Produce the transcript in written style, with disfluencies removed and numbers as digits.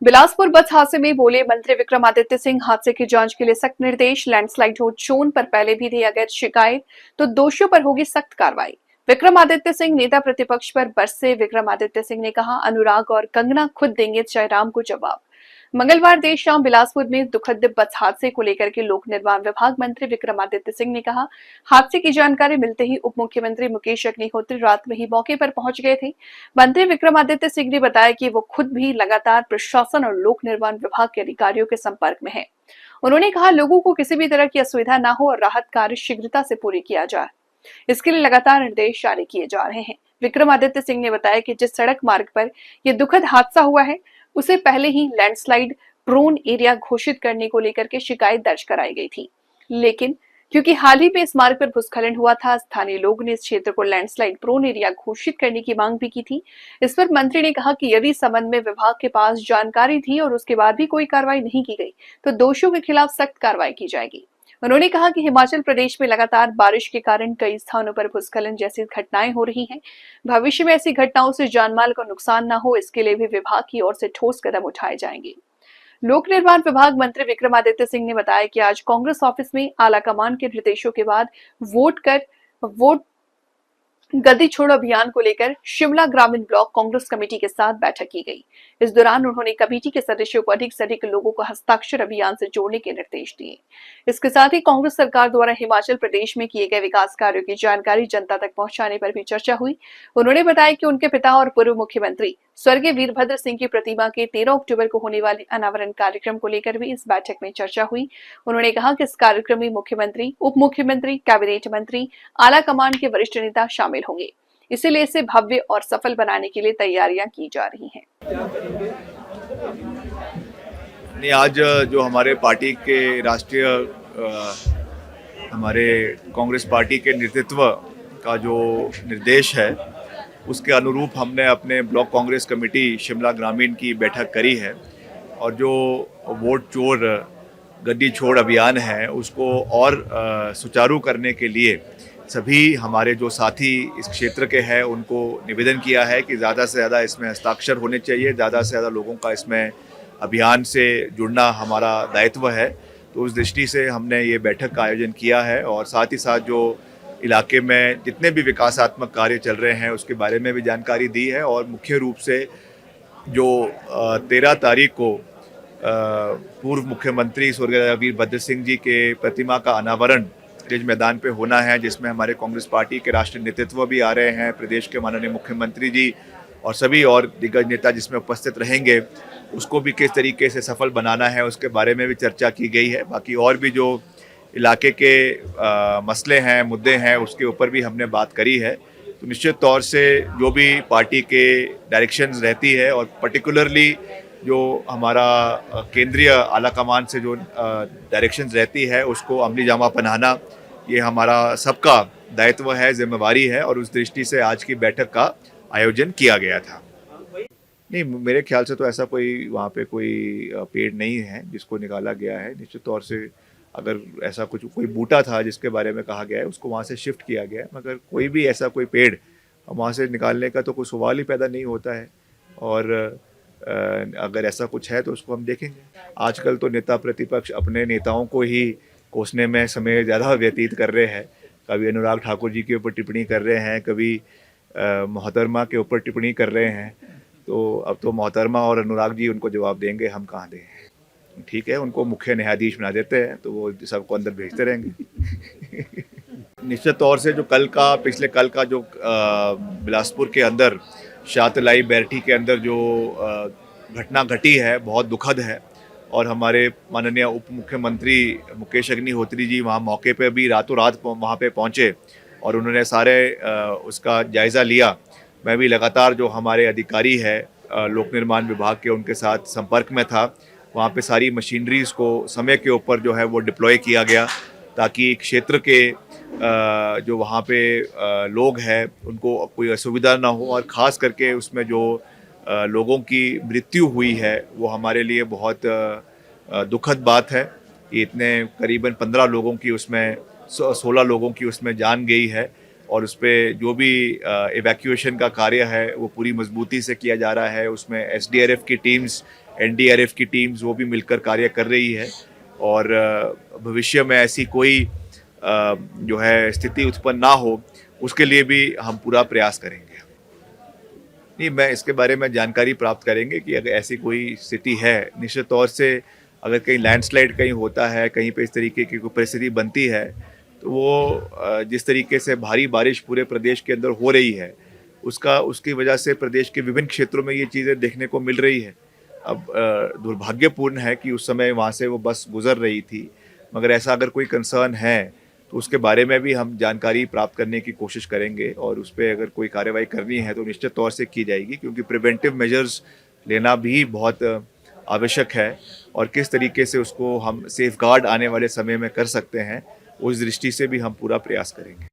बिलासपुर बस हादसे में बोले मंत्री विक्रमादित्य सिंह, हादसे की जांच के लिए सख्त निर्देश। लैंडस्लाइड हो जोन पर पहले भी दी अगर शिकायत तो दोषियों पर होगी सख्त कार्रवाई। विक्रमादित्य सिंह, नेता प्रतिपक्ष पर बरसे विक्रमादित्य सिंह ने कहा, अनुराग और कंगना खुद देंगे जयराम को जवाब। मंगलवार देर शाम बिलासपुर में दुखद बस हादसे को लेकर के लोक निर्माण विभाग मंत्री विक्रमादित्य सिंह ने कहा, हादसे की जानकारी मिलते ही उप मुख्यमंत्री मुकेश अग्निहोत्री रात में ही मौके पर पहुंच गए थे। मंत्री विक्रमादित्य सिंह ने बताया कि वो खुद भी लगातार प्रशासन और लोक निर्माण विभाग के अधिकारियों के संपर्क में है। उन्होंने कहा, लोगों को किसी भी तरह की असुविधा न हो और राहत कार्य शीघ्रता से पूरी किया जाए, इसके लिए लगातार निर्देश जारी किए जा रहे हैं। विक्रमादित्य सिंह ने बताया कि जिस सड़क मार्ग पर यह दुखद हादसा हुआ है, उसे पहले ही लैंडस्लाइड प्रोन एरिया घोषित करने को लेकर के शिकायत दर्ज कराई गई थी, लेकिन क्योंकि हाल ही में इस मार्ग पर भूस्खलन हुआ था, स्थानीय लोगों ने इस क्षेत्र को लैंडस्लाइड प्रोन एरिया घोषित करने की मांग भी की थी। इस पर मंत्री ने कहा कि यदि संबंध में विभाग के पास जानकारी थी और उसके बाद भी कोई कार्रवाई नहीं की गई, तो दोषियों के खिलाफ सख्त कार्रवाई की जाएगी। उन्होंने कहा कि हिमाचल प्रदेश में लगातार बारिश के कारण कई स्थानों पर भूस्खलन जैसी घटनाएं हो रही हैं। भविष्य में ऐसी घटनाओं से जानमाल को नुकसान न हो, इसके लिए भी विभाग की ओर से ठोस कदम उठाए जाएंगे। लोक निर्माण विभाग मंत्री विक्रमादित्य सिंह ने बताया कि आज कांग्रेस ऑफिस में आलाकमान के निर्देशों के बाद वोट गद्दी छोड़ो अभियान को लेकर शिमला ग्रामीण ब्लॉक कांग्रेस कमेटी के साथ बैठक की गई। इस दौरान उन्होंने कमेटी के सदस्यों को अधिक से अधिक लोगों को हस्ताक्षर अभियान से जोड़ने के निर्देश दिए। इसके साथ ही कांग्रेस सरकार द्वारा हिमाचल प्रदेश में किए गए विकास कार्यों की जानकारी जनता तक पहुंचाने पर भी चर्चा हुई। उन्होंने बताया कि उनके पिता और पूर्व मुख्यमंत्री स्वर्गीय वीरभद्र सिंह की प्रतिमा के 13 अक्टूबर को होने वाले अनावरण कार्यक्रम को लेकर भी इस बैठक में चर्चा हुई। उन्होंने कहा कि इस कार्यक्रम में मुख्यमंत्री, उप मुख्यमंत्री, कैबिनेट मंत्री, आला कमान के वरिष्ठ नेता शामिल होंगे। इसीलिए इसे भव्य और सफल बनाने के लिए तैयारियां की जा रही हैं। नहीं, आज जो हमारे पार्टी के राष्ट्रीय हमारे कांग्रेस पार्टी के नेतृत्व का जो निर्देश है, उसके अनुरूप हमने अपने ब्लॉक कांग्रेस कमेटी शिमला ग्रामीण की बैठक करी है और जो वोट चोर गद्दी छोड़ अभियान है उसको और सुचारू करने के लिए सभी हमारे जो साथी इस क्षेत्र के हैं उनको निवेदन किया है कि ज़्यादा से ज़्यादा इसमें हस्ताक्षर होने चाहिए, ज़्यादा से ज़्यादा लोगों का इसमें अभियान से जुड़ना हमारा दायित्व है। तो उस दृष्टि से हमने ये बैठक का आयोजन किया है और साथ ही साथ जो इलाके में जितने भी विकासात्मक कार्य चल रहे हैं उसके बारे में भी जानकारी दी है और मुख्य रूप से जो 13 तारीख को पूर्व मुख्यमंत्री स्वर्गीय वीरभद्र सिंह जी के प्रतिमा का अनावरण रिज मैदान पे होना है, जिसमें हमारे कांग्रेस पार्टी के राष्ट्रीय नेतृत्व भी आ रहे हैं, प्रदेश के माननीय मुख्यमंत्री जी और सभी और दिग्गज नेता जिसमें उपस्थित रहेंगे। उसको भी किस तरीके से सफल बनाना है उसके बारे में भी चर्चा की गई है। बाकी और भी जो इलाके के मसले हैं, मुद्दे हैं, उसके ऊपर भी हमने बात करी है। तो निश्चित तौर से जो भी पार्टी के डायरेक्शंस रहती है और पर्टिकुलरली जो हमारा केंद्रीय आला कमान से जो डायरेक्शंस रहती है उसको अमली जामा पहनाना ये हमारा सबका दायित्व है, जिम्मेवारी है और उस दृष्टि से आज की बैठक का आयोजन किया गया था। नहीं, मेरे ख्याल से तो ऐसा कोई वहाँ पे कोई पेड़ नहीं है जिसको निकाला गया है। निश्चित तौर से अगर ऐसा कुछ कोई बूटा था जिसके बारे में कहा गया है उसको वहाँ से शिफ्ट किया गया है, मगर कोई भी ऐसा कोई पेड़ वहाँ से निकालने का तो कोई सवाल ही पैदा नहीं होता है। और अगर ऐसा कुछ है तो उसको हम देखेंगे। आजकल तो नेता प्रतिपक्ष अपने नेताओं को ही कोसने में समय ज़्यादा व्यतीत कर रहे हैं। कभी अनुराग ठाकुर जी के ऊपर टिप्पणी कर रहे हैं, कभी मोहतरमा के ऊपर टिप्पणी कर रहे हैं। तो अब तो मोहतरमा और अनुराग जी उनको जवाब देंगे, हम कहाँ दें। ठीक है, उनको मुख्य न्यायाधीश बना देते हैं तो वो सबको अंदर भेजते रहेंगे। निश्चित तौर से जो पिछले कल का जो बिलासपुर के अंदर शातलाई बैरठी के अंदर जो घटना घटी है बहुत दुखद है और हमारे माननीय उप मुख्यमंत्री मुकेश अग्निहोत्री जी वहाँ मौके पे भी रातों रात वहाँ पे पहुँचे और उन्होंने सारे उसका जायज़ा लिया। मैं भी लगातार जो हमारे अधिकारी है लोक निर्माण विभाग के उनके साथ संपर्क में था। वहाँ पे सारी मशीनरीज़ को समय के ऊपर जो है वो डिप्लॉय किया गया ताकि क्षेत्र के जो वहाँ पे लोग हैं उनको कोई असुविधा ना हो और ख़ास करके उसमें जो लोगों की मृत्यु हुई है वो हमारे लिए बहुत दुखद बात है। ये इतने करीबन 15 लोगों की उसमें 16 लोगों की उसमें जान गई है और उस पर जो भी इवैक्यूएशन का कार्य है वो पूरी मजबूती से किया जा रहा है। उसमें एसडीआरएफ की टीम्स एनडीआरएफ की टीम्स वो भी मिलकर कार्य कर रही है और भविष्य में ऐसी कोई जो है स्थिति उत्पन्न ना हो उसके लिए भी हम पूरा प्रयास करेंगे। नहीं, मैं इसके बारे में जानकारी प्राप्त करेंगे कि अगर ऐसी कोई स्थिति है, निश्चित तौर से अगर कहीं लैंडस्लाइड कहीं होता है, कहीं पे इस तरीके की कोई परिस्थिति बनती है, तो वो जिस तरीके से भारी बारिश पूरे प्रदेश के अंदर हो रही है, उसकी वजह से प्रदेश के विभिन्न क्षेत्रों में ये चीज़ें देखने को मिल रही है। अब दुर्भाग्यपूर्ण है कि उस समय वहाँ से वो बस गुजर रही थी, मगर ऐसा अगर कोई कंसर्न है तो उसके बारे में भी हम जानकारी प्राप्त करने की कोशिश करेंगे और उस पर अगर कोई कार्रवाई करनी है तो निश्चित तौर से की जाएगी, क्योंकि प्रिवेंटिव मेजर्स लेना भी बहुत आवश्यक है और किस तरीके से उसको हम सेफगार्ड आने वाले समय में कर सकते हैं, उस दृष्टि से भी हम पूरा प्रयास करेंगे।